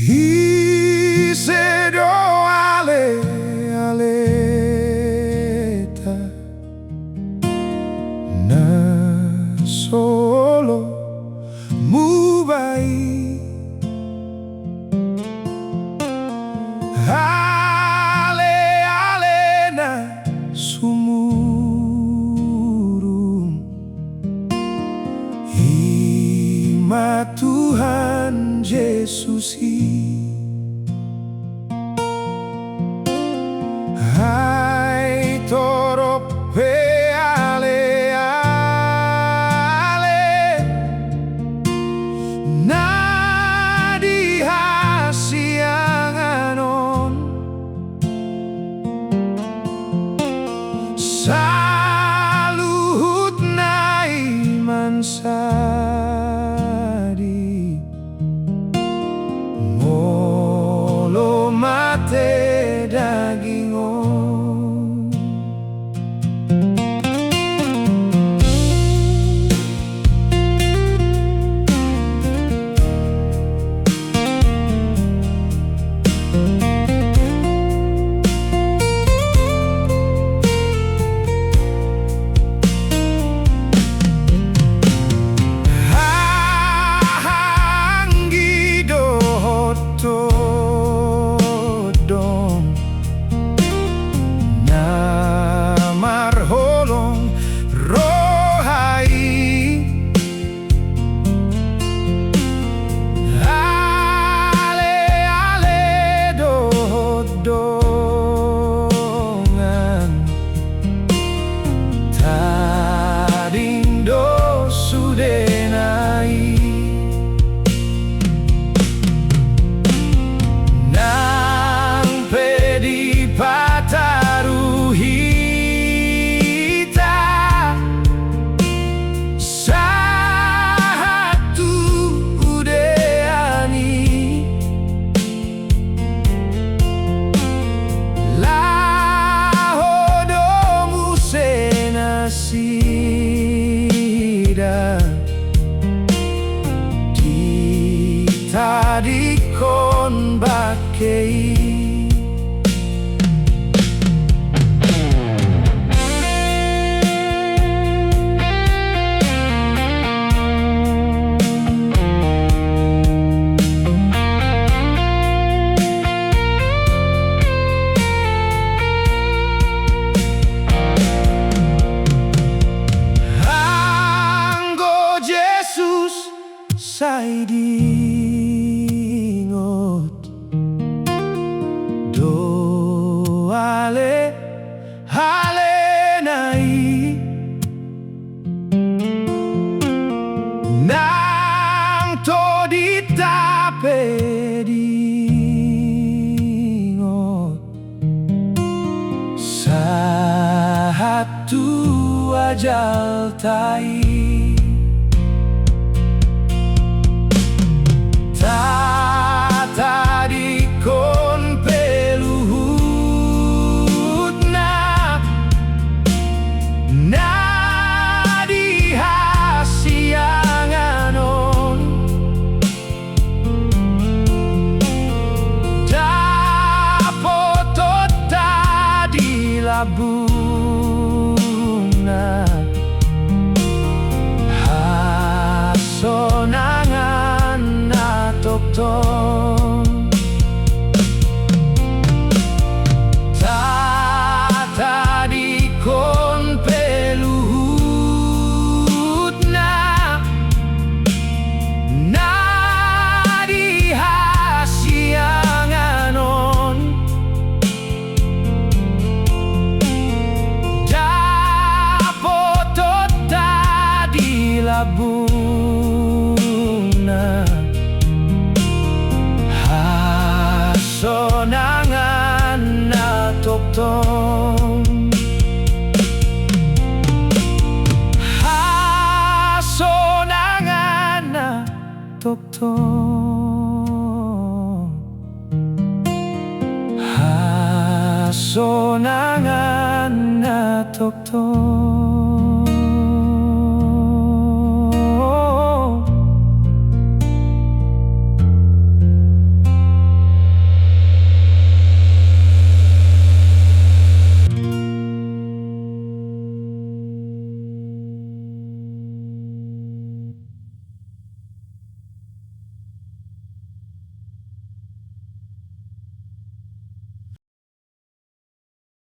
Isedo ale aleta na solo mubai ale alena sumurum Hima Tuhan Yesus Hai torop pe ale ale na di hasianganon saluhut na iman sadi molo mate dagingon Tadi kon bakei Anggo Jesus saidi ale nai nang to ditape dingot satu ajal tai tadi kon bunga hasonangan na tokton tadi kon peluhut na di hasianganon labuna hasonangan na tokton hasonangan na tokton hasonangan na tokton